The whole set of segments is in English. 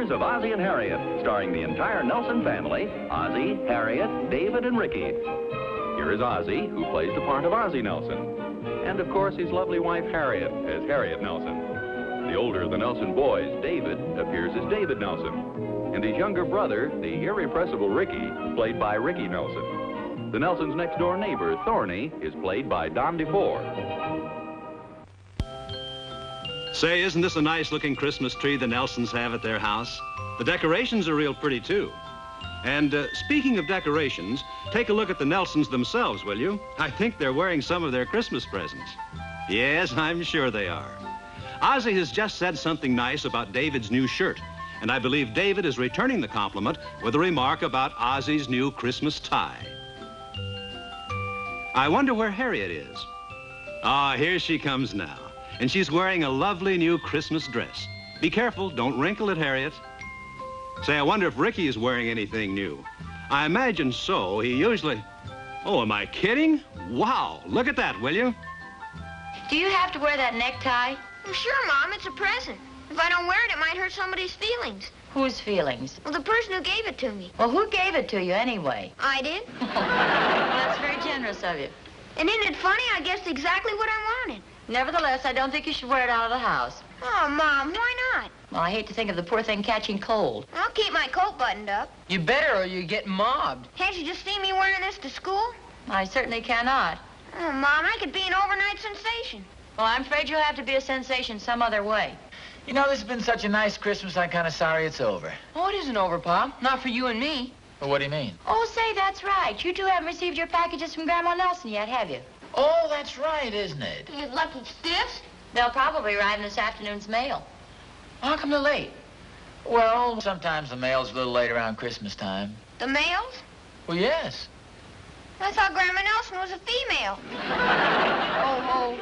Adventures of Ozzie and Harriet, starring the entire Nelson family, Ozzie, Harriet, David, and Ricky. Here is Ozzie, who plays the part of Ozzie Nelson. And, of course, his lovely wife, Harriet, as Harriet Nelson. The older of the Nelson boys, David, appears as David Nelson. And his younger brother, the irrepressible Ricky, played by Ricky Nelson. The Nelsons' next-door neighbor, Thorny, is played by DeFore. Say, isn't this a nice-looking Christmas tree the Nelsons have at their house? The decorations are real pretty, too. And speaking of decorations, take a look at the Nelsons themselves, will you? I think they're wearing some of their Christmas presents. Yes, I'm sure they are. Ozzie has just said something nice about David's new shirt, and I believe David is returning the compliment with a remark about Ozzie's new Christmas tie. I wonder where Harriet is. Ah, here she comes now. And she's wearing a lovely new Christmas dress. Be careful, don't wrinkle it, Harriet. Say, I wonder if Ricky is wearing anything new. I imagine so. He usually... Oh, am I kidding? Wow, look at that, will you? Do you have to wear that necktie? Well, sure, Mom, it's a present. If I don't wear it, it might hurt somebody's feelings. Whose feelings? Well, the person who gave it to me. Well, who gave it to you anyway? I did. Well, that's very generous of you. And isn't it funny? I guessed exactly what I wanted. Nevertheless, I don't think you should wear it out of the house. Oh, Mom, why not? Well, I hate to think of the poor thing catching cold. I'll keep my coat buttoned up. You better or you get mobbed. Can't you just see me wearing this to school? I certainly cannot. Oh, Mom, I could be an overnight sensation. Well, I'm afraid you'll have to be a sensation some other way. You know, this has been such a nice Christmas, I'm kind of sorry it's over. Oh, it isn't over, Pop. Not for you and me. Well, what do you mean? Oh, say, that's right. You two haven't received your packages from Grandma Nelson yet, have you? Oh, that's right, isn't it? You lucky stiffs. They'll probably arrive in this afternoon's mail. How come they're late? Well, sometimes the mail's a little late around Christmas time. The males? Well, yes. I thought Grandma Nelson was a female. Oh,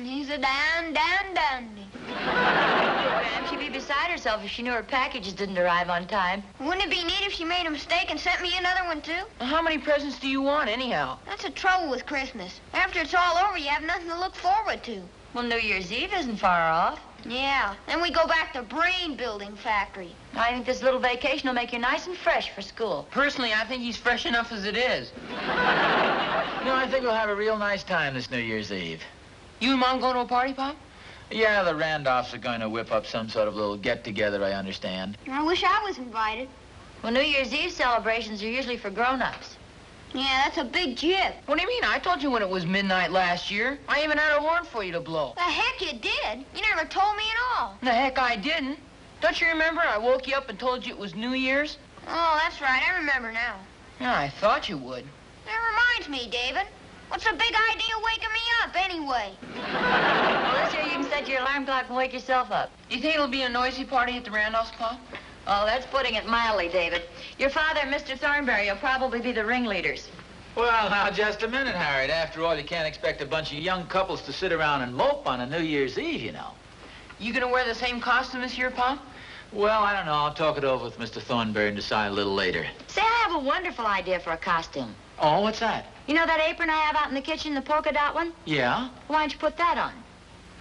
he's a dandy. Gram, she'd be beside herself if she knew her packages didn't arrive on time. Wouldn't it be neat if she made a mistake and sent me another one, too? Well, how many presents do you want, anyhow? That's the trouble with Christmas. After it's all over, you have nothing to look forward to. Well, New Year's Eve isn't far off. Yeah, then we go back to brain building factory. I think this little vacation will make you nice and fresh for school. Personally, I think he's fresh enough as it is. You know, I think we'll have a real nice time this New Year's Eve. You and Mom going to a party, Pop? Yeah, the Randolphs are going to whip up some sort of little get-together, I understand. I wish I was invited. Well, New Year's Eve celebrations are usually for grown-ups. Yeah, that's a big jip. What do you mean? I told you when it was midnight last year. I even had a horn for you to blow. The heck you did. You never told me at all. The heck I didn't. Don't you remember I woke you up and told you it was New Year's? Oh, that's right. I remember now. Yeah, I thought you would. That reminds me, David. What's the big idea waking me up, anyway? Well, this year you can set your alarm clock and wake yourself up. You think it'll be a noisy party at the Randolphs, Pop? Oh, that's putting it mildly, David. Your father and Mr. Thornberry will probably be the ringleaders. Well, now, just a minute, Harriet. After all, you can't expect a bunch of young couples to sit around and mope on a New Year's Eve, you know. You gonna wear the same costume this year, Pop? Well, I don't know. I'll talk it over with Mr. Thornberry and decide a little later. Say, I have a wonderful idea for a costume. Oh, what's that? You know that apron I have out in the kitchen, the polka dot one? Yeah? Why don't you put that on?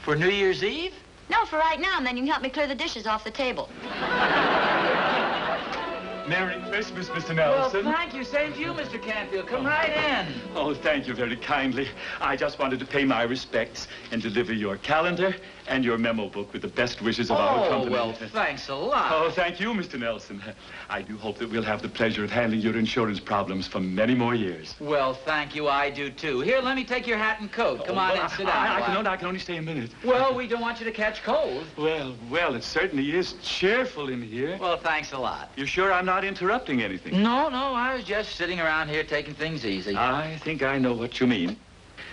For New Year's Eve? No, for right now, and then you can help me clear the dishes off the table. Merry Christmas, Mr. Nelson. Well, thank you. Same to you, Mr. Canfield. Come right in. Oh, thank you very kindly. I just wanted to pay my respects and deliver your calendar and your memo book with the best wishes of our company. Oh, well, thanks a lot. Oh, thank you, Mr. Nelson. I do hope that we'll have the pleasure of handling your insurance problems for many more years. Well, thank you. I do, too. Here, let me take your hat and coat. Come on in, sit down. I can only stay a minute. Well, we don't want you to catch cold. Well, it certainly is cheerful in here. Well, thanks a lot. You sure I'm not interrupting anything? No, I was just sitting around here taking things easy. I think I know what you mean.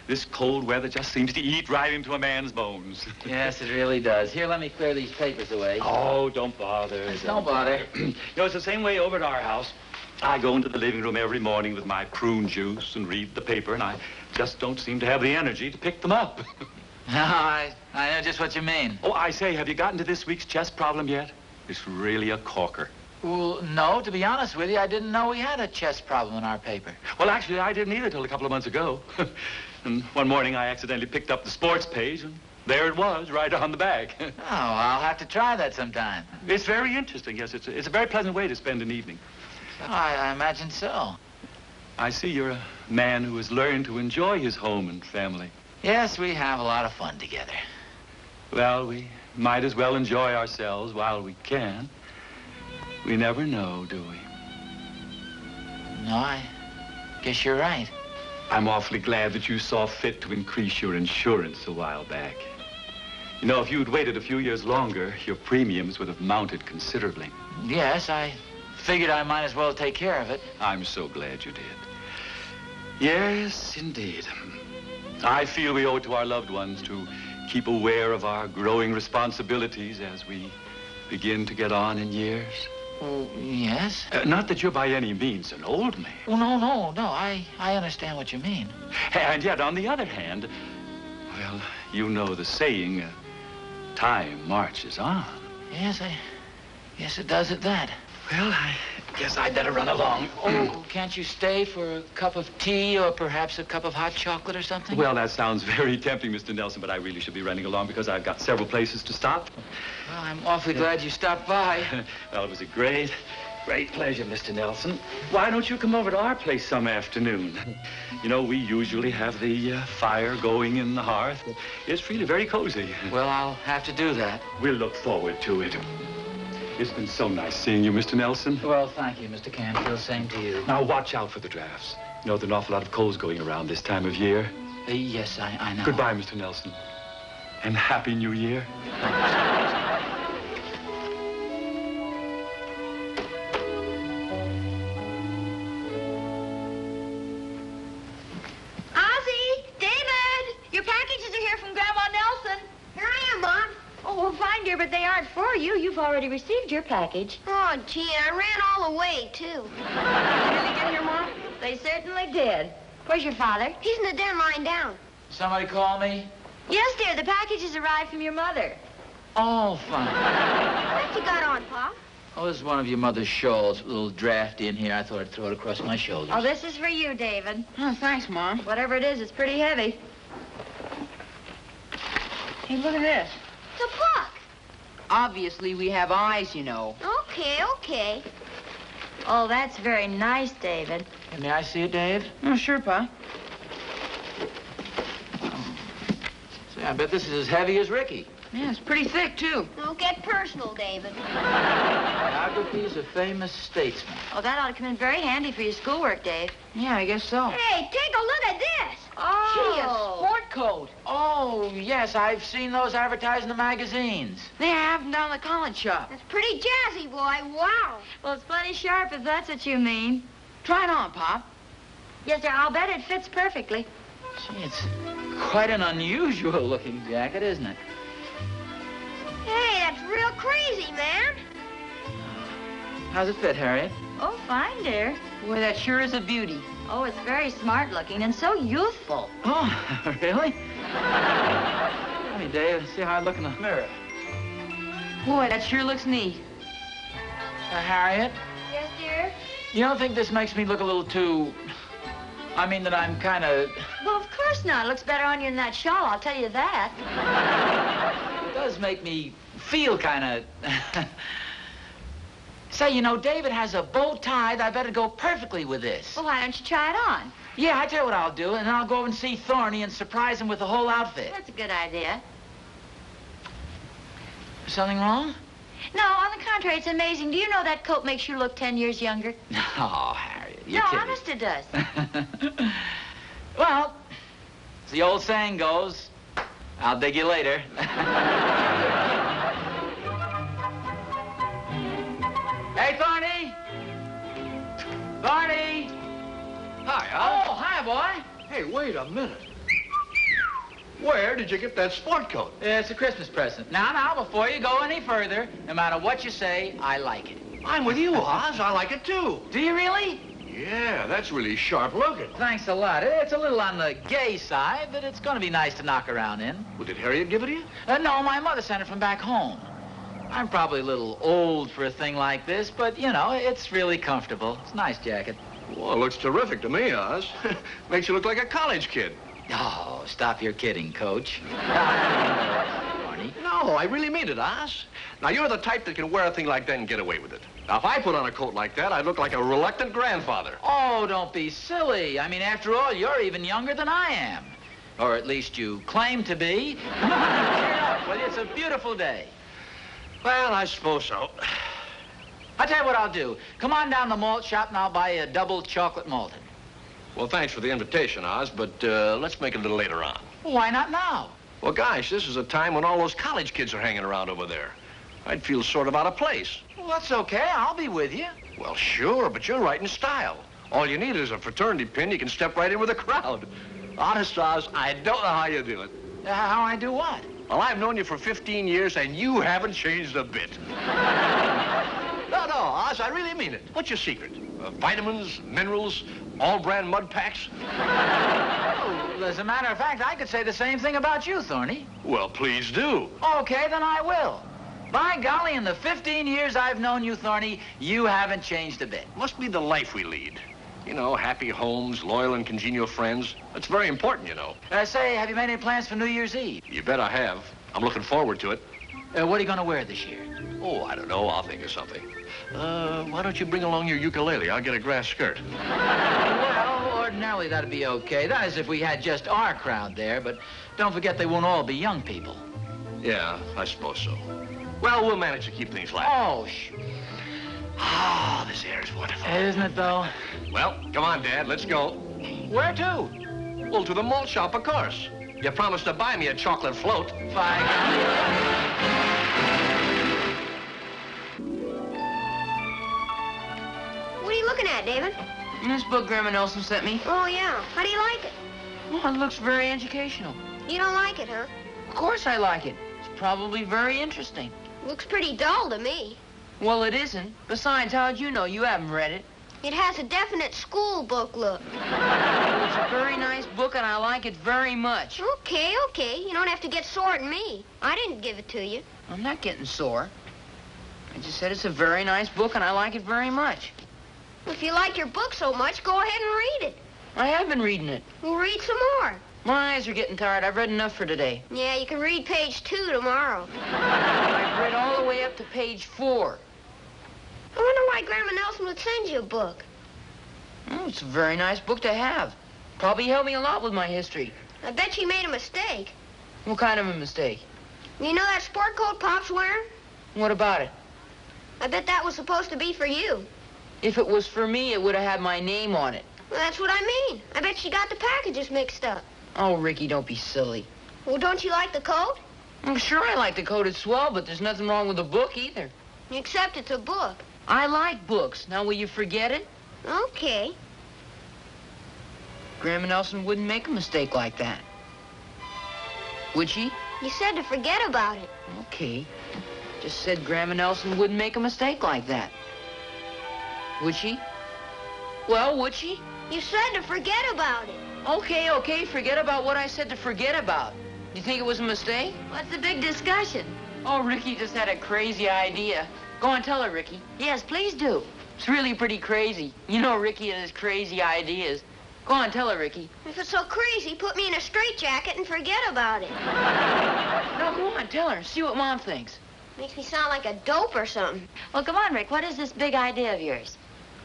This cold weather just seems to eat right into a man's bones. Yes, it really does. Here, let me clear these papers away. Oh, don't bother. Don't bother. You know, it's the same way over at our house. I go into the living room every morning with my prune juice and read the paper, and I just don't seem to have the energy to pick them up. No, I know just what you mean. Oh, I say, have you gotten to this week's chess problem yet? It's really a corker. Well, no, to be honest with you, I didn't know we had a chess problem in our paper. Well, actually, I didn't either till a couple of months ago. And one morning, I accidentally picked up the sports page, and There it was, right on the back. Oh, I'll have to try that sometime. It's very interesting, yes. It's a very pleasant way to spend an evening. Oh, I imagine so. I see you're a man who has learned to enjoy his home and family. Yes, we have a lot of fun together. Well, we might as well enjoy ourselves while we can. We never know, do we? No, I guess you're right. I'm awfully glad that you saw fit to increase your insurance a while back. You know, if you'd waited a few years longer, your premiums would have mounted considerably. Yes, I figured I might as well take care of it. I'm so glad you did. Yes, indeed. I feel we owe it to our loved ones to keep aware of our growing responsibilities as we begin to get on in years. Oh, yes? Not that you're by any means an old man. Oh, no. I understand what you mean. And yet, on the other hand, well, you know the saying, time marches on. Yes, I guess it does at that. Well, I guess I'd better run along. Oh, can't you stay for a cup of tea or perhaps a cup of hot chocolate or something? Well, that sounds very tempting, Mr. Nelson, but I really should be running along because I've got several places to stop. Well, I'm awfully glad you stopped by. Well, it was a great pleasure, Mr. Nelson. Why don't you come over to our place some afternoon? You know, we usually have the fire going in the hearth. It's really very cozy. Well, I'll have to do that. We'll look forward to it. It's been so nice seeing you, Mr. Nelson. Well, thank you, Mr. Canfield. Same to you. Now, watch out for the drafts. You know, there are an awful lot of colds going around this time of year. Yes, I know. Goodbye, Mr. Nelson. And Happy New Year. Ozzie! David! Your packages are here from Grandma Nelson. Here I am, Mom. Oh, well, fine, dear, but they aren't for you. You've already received your package. Oh, gee, I ran all the way, too. Did they really get here, Mom? They certainly did. Where's your father? He's in the den lying down. Somebody call me? Yes, dear, the packages arrived from your mother. Oh, fine. What you got on, Pop? Oh, this is one of your mother's shawls. A little draft in here. I thought I'd throw it across my shoulders. Oh, this is for you, David. Oh, thanks, Mom. Whatever it is, it's pretty heavy. Hey, look at this. It's a puck. Obviously, we have eyes, you know. Okay. Oh, that's very nice, David. May I see it, Dave? Oh, sure, Pa. Say, I bet this is as heavy as Ricky. Yeah, it's pretty thick, too. Don't get personal, David. Biographies of famous statesmen. Oh, that ought to come in very handy for your schoolwork, Dave. Yeah, I guess so. Hey, take a look at this. Gee, a sport coat. Oh, yes, I've seen those advertised in the magazines. They have them down the college shop. That's pretty jazzy, boy. Wow. Well, it's plenty sharp, if that's what you mean. Try it on, Pop. Yes, sir, I'll bet it fits perfectly. Gee, it's quite an unusual-looking jacket, isn't it? Hey, that's real crazy, man. How's it fit, Harriet? Oh, fine, dear. Boy, that sure is a beauty. Oh, it's very smart looking and so youthful. Oh, really? Let me, Dave, see how I look in the mirror. Boy, that sure looks neat. Harriet, Yes, dear? you don't think this makes me look a little too... I mean that I'm kind of... Well, of course not. It looks better on you than that shawl, I'll tell you that. It does make me feel kind of... Say, you know, David has a bow tie that I better go perfectly with this. Well, why don't you try it on? Yeah, I tell you what I'll do, and then I'll go over and see Thorny and surprise him with the whole outfit. That's a good idea. Something wrong? No, on the contrary, it's amazing. Do you know that coat makes you look 10 years younger? Oh, Harriet, you're No, kidding. honest it does. Well, as the old saying goes, I'll dig you later. Hey, Thorny! Thorny! Hi, Al. Oh, hi, boy. Hey, wait a minute. Where did you get that sport coat? It's a Christmas present. Now, before you go any further, no matter what you say, I like it. I'm with you, Oz. I like it, too. Do you really? Yeah, that's really sharp looking. Thanks a lot. It's a little on the gay side, but it's going to be nice to knock around in. Well, did Harriet give it to you? No, my mother sent it from back home. I'm probably a little old for a thing like this, but, you know, it's really comfortable. It's a nice jacket. Well, it looks terrific to me, Oz. Makes you look like a college kid. Oh, stop your kidding, Coach. Thorny. No, I really mean it, Oz. Now, you're the type that can wear a thing like that and get away with it. Now, if I put on a coat like that, I'd look like a reluctant grandfather. Oh, don't be silly. I mean, after all, you're even younger than I am. Or at least you claim to be. Come on, cheer up, will you? It's a beautiful day. Well, I suppose so. I'll tell you what I'll do. Come on down to the malt shop and I'll buy you a double chocolate malted. Well, thanks for the invitation, Oz, but let's make it a little later on. Why not now? Well, gosh, this is a time when all those college kids are hanging around over there. I'd feel sort of out of place. Well, that's okay. I'll be with you. Well, sure, but you're right in style. All you need is a fraternity pin. You can step right in with the crowd. Honest, Oz, I don't know how you do it. How I do what? Well, I've known you for 15 years, and you haven't changed a bit. No, Oz, I really mean it. What's your secret? Vitamins, minerals, all-brand mud packs? Oh, as a matter of fact, I could say the same thing about you, Thorny. Well, please do. Okay, then I will. By golly, in the 15 years I've known you, Thorny, you haven't changed a bit. Must be the life we lead. You know, happy homes, loyal and congenial friends. That's very important, you know. Say, have you made any plans for New Year's Eve? You bet I have. I'm looking forward to it. What are you going to wear this year? Oh, I don't know. I'll think of something. Why don't you bring along your ukulele? I'll get a grass skirt. Well, ordinarily that'd be okay. That is if we had just our crowd there, but don't forget they won't all be young people. Yeah, I suppose so. Well, we'll manage to keep things light. Oh, Oh, this air is wonderful. Isn't it, though? Well, come on, Dad. Let's go. Where to? Well, to the malt shop, of course. You promised to buy me a chocolate float. By golly. What are you looking at, David? This book Grandma Nelson sent me. Oh, yeah. How do you like it? Oh, it looks very educational. You don't like it, huh? Of course I like it. It's probably very interesting. Looks pretty dull to me. Well, it isn't. Besides, how'd you know? You haven't read it. It has a definite school book look. Well, it's a very nice book, and I like it very much. Okay. You don't have to get sore at me. I didn't give it to you. I'm not getting sore. I just said it's a very nice book, and I like it very much. If you like your book so much, go ahead and read it. I have been reading it. We'll read some more. My eyes are getting tired. I've read enough for today. Yeah, you can read page 2 tomorrow. I've read all the way up to page 4. I wonder why Grandma Nelson would send you a book. Oh, it's a very nice book to have. Probably helped me a lot with my history. I bet she made a mistake. What kind of a mistake? You know that sport coat Pop's wearing? What about it? I bet that was supposed to be for you. If it was for me, it would have had my name on it. Well, that's what I mean. I bet she got the packages mixed up. Oh, Ricky, don't be silly. Well, don't you like the coat? I'm sure I like the coat. It's swell, but there's nothing wrong with the book either. Except it's a book. I like books. Now, will you forget it? Okay. Grandma Nelson wouldn't make a mistake like that. Would she? You said to forget about it. Okay. Just said Grandma Nelson wouldn't make a mistake like that. Would she? Well, would she? You said to forget about it. Okay, forget about what I said to forget about. You think it was a mistake? What's the big discussion? Oh, Ricky just had a crazy idea. Go on, tell her, Ricky. Yes, please do. It's really pretty crazy. You know Ricky and his crazy ideas. Go on, tell her, Ricky. If it's so crazy, put me in a straitjacket and forget about it. No, go on, tell her. See what Mom thinks. Makes me sound like a dope or something. Well, come on, Rick. What is this big idea of yours?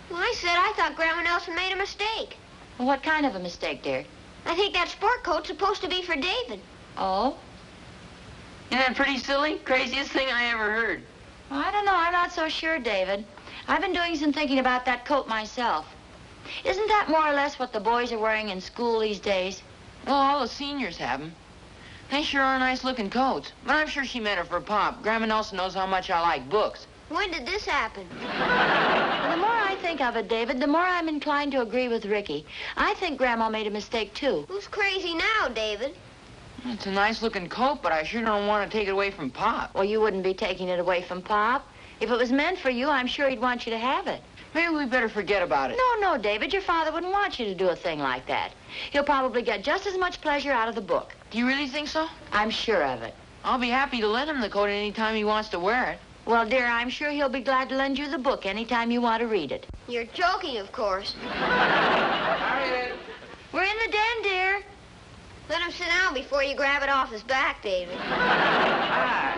Well, I said I thought Grandma Nelson made a mistake. Well, what kind of a mistake, dear? I think that sport coat's supposed to be for David. Oh? Isn't that pretty silly? Craziest thing I ever heard. Well, I don't know. I'm not so sure, David. I've been doing some thinking about that coat myself. Isn't that more or less what the boys are wearing in school these days? Well, all the seniors have them. They sure are nice-looking coats. But I'm sure she meant it for Pop. Grandma Nelson knows how much I like books. When did this happen? Well, the more I think of it, David, the more I'm inclined to agree with Ricky. I think Grandma made a mistake, too. Who's crazy now, David? It's a nice-looking coat, but I sure don't want to take it away from Pop. Well, you wouldn't be taking it away from Pop. If it was meant for you, I'm sure he'd want you to have it. Maybe we better forget about it. No, David. Your father wouldn't want you to do a thing like that. He'll probably get just as much pleasure out of the book. Do you really think so? I'm sure of it. I'll be happy to lend him the coat any time he wants to wear it. Well, dear, I'm sure he'll be glad to lend you the book anytime you want to read it. You're joking, of course. Harriet! We're in the den, dear. him sit down before you grab it off his back, David. Hi.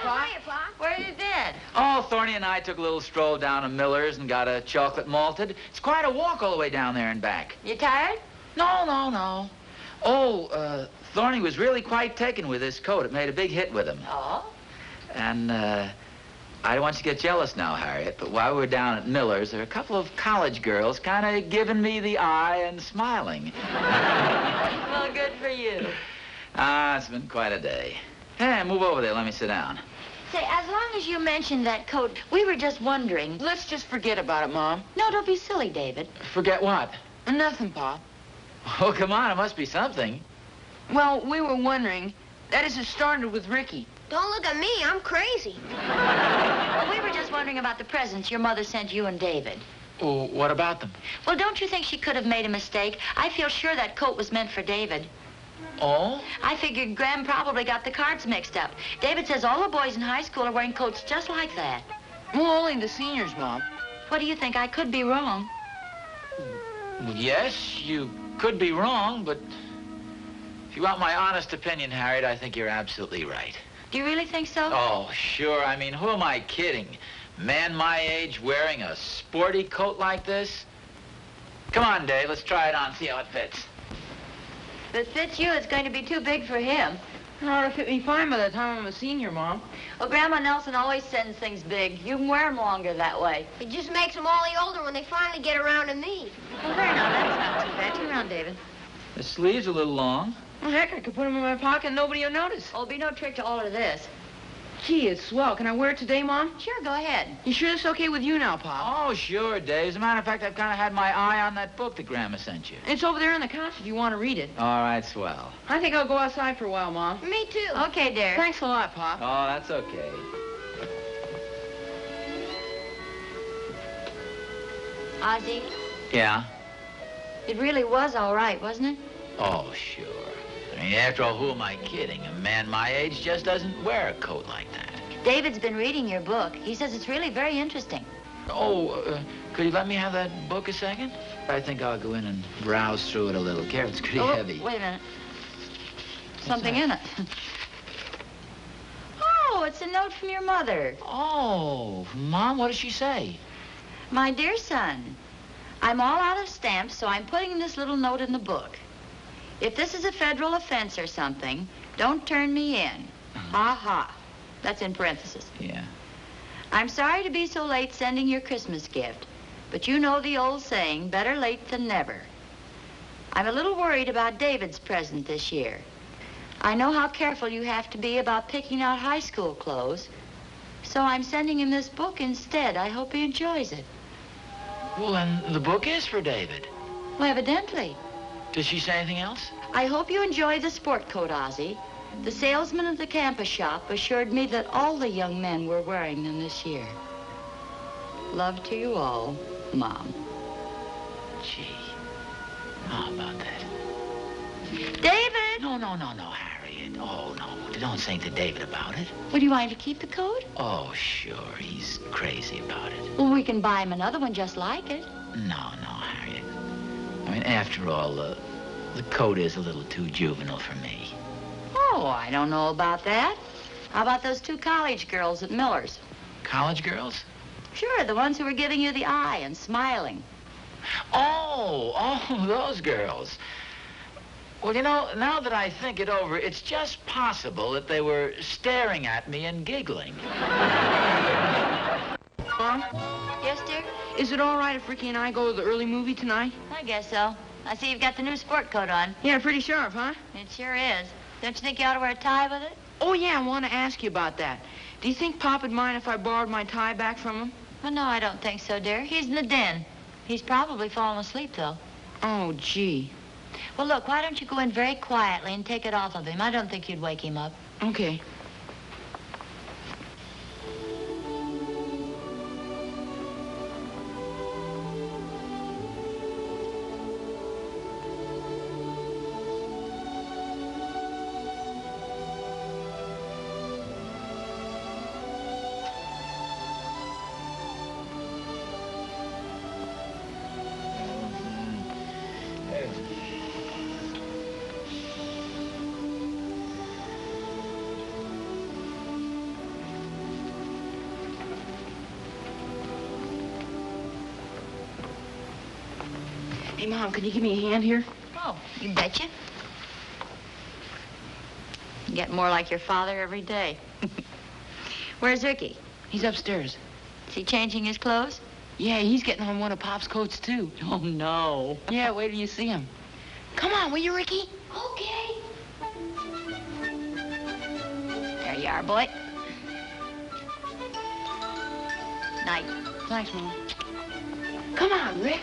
Hi, Pa. Where have you been? Oh, Thorny and I took a little stroll down to Miller's and got a chocolate malted. It's quite a walk all the way down there and back. You tired? No. Oh, Thorny was really quite taken with this coat. It made a big hit with him. Oh? And, I don't want you to get jealous now, Harriet, but while we were down at Miller's, there were a couple of college girls kind of giving me the eye and smiling. Well, good for you. It's been quite a day. Hey, move over there. Let me sit down. Say, as long as you mentioned that coat, we were just wondering. Let's just forget about it, Mom. No, don't be silly, David. Forget what? Nothing, Pop. Oh, come on. It must be something. Well, we were wondering. That is, it started with Ricky. Don't look at me. I'm crazy. Well, we were just wondering about the presents your mother sent you and David. Oh, what about them? Well, don't you think she could have made a mistake? I feel sure that coat was meant for David. Oh? I figured Graham probably got the cards mixed up. David says all the boys in high school are wearing coats just like that. Well, only the seniors, Mom. What do you think? I could be wrong. Well, yes, you could be wrong, but if you want my honest opinion, Harriet, I think you're absolutely right. Do you really think so? Oh, sure. I mean, who am I kidding? Man my age wearing a sporty coat like this? Come on, Dave. Let's try it on, see how it fits. If it fits you, it's going to be too big for him. It ought to fit me fine by the time I'm a senior, Mom. Well, Grandma Nelson always sends things big. You can wear them longer that way. It just makes them all the older when they finally get around to me. Well, there now, that's not too bad. Turn around, David. The sleeve's a little long. Well, heck, I could put them in my pocket and nobody will notice. Oh, it'll be no trick to alter this. Gee, it's swell. Can I wear it today, Mom? Sure, go ahead. You sure it's okay with you now, Pop? Oh, sure, Dave. As a matter of fact, I've kind of had my eye on that book that Grandma sent you. It's over there on the couch if you want to read it. All right, swell. I think I'll go outside for a while, Mom. Me too. Okay, dear. Thanks a lot, Pop. Oh, that's okay. Ozzie, Yeah? it really was all right, wasn't it? Oh, sure. I mean, after all, who am I kidding? A man my age just doesn't wear a coat like that. David's been reading your book. He says it's really very interesting. Oh, could you let me have that book a second? I think I'll go in and browse through it a little. It's pretty heavy. Wait a minute. Something in it. Oh, it's a note from your mother. Oh, Mom, what does she say? My dear son, I'm all out of stamps, so I'm putting this little note in the book. If this is a federal offense or something, don't turn me in. Ha ha. That's in parentheses. Yeah. I'm sorry to be so late sending your Christmas gift, but you know the old saying, better late than never. I'm a little worried about David's present this year. I know how careful you have to be about picking out high school clothes, so I'm sending him this book instead. I hope he enjoys it. Well, then the book is for David. Well, evidently. Does she say anything else? I hope you enjoy the sport coat, Ozzie. The salesman at the campus shop assured me that all the young men were wearing them this year. Love to you all, Mom. Gee, how about that? David! No, Harriet. Oh, no. Don't say to David about it. Would you want him to keep the coat? Oh, sure. He's crazy about it. Well, we can buy him another one just like it. No, Harriet. I mean, after all, the coat is a little too juvenile for me. Oh, I don't know about that. How about those two college girls at Miller's? College girls? Sure, the ones who were giving you the eye and smiling. Oh, those girls. Well, you know, now that I think it over, it's just possible that they were staring at me and giggling. Mom, Yes, dear? is it all right if Ricky and I go to the early movie tonight? I guess so. I see you've got the new sport coat on. Yeah, pretty sharp, huh? It sure is. Don't you think you ought to wear a tie with it? Oh, yeah, I want to ask you about that. Do you think Pop would mind if I borrowed my tie back from him? Well, no, I don't think so, dear. He's in the den. He's probably fallen asleep, though. Oh, gee. Well, look, why don't you go in very quietly and take it off of him? I don't think you'd wake him up. Okay. Hey, Mom, can you give me a hand here? Oh, you betcha. You get more like your father every day. Where's Ricky? He's upstairs. Is he changing his clothes? Yeah, he's getting on one of Pop's coats, too. Oh, no. Yeah, wait till you see him. Come on, will you, Ricky? Okay. There you are, boy. Night. Thanks, Mom. Come on, Rick.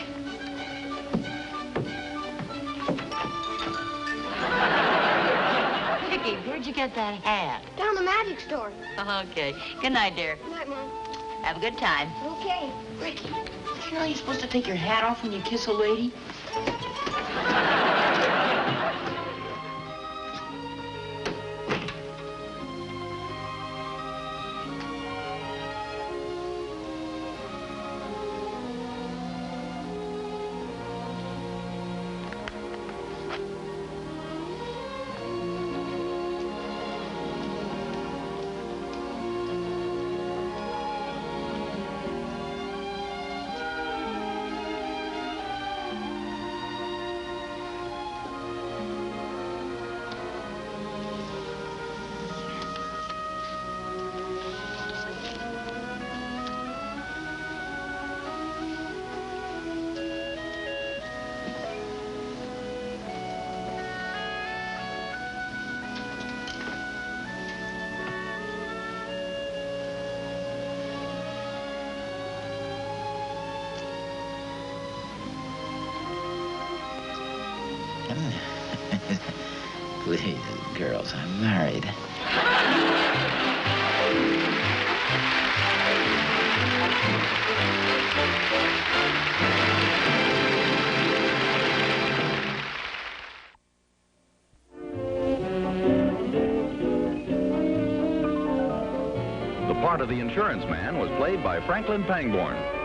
Ricky, where'd you get that hat? Down the magic store. Okay. Good night, dear. Good night, Mom. Have a good time. Okay. Ricky, you know you're supposed to take your hat off when you kiss a lady? Please, girls, I'm married. The part of the insurance man was played by Franklin Pangborn.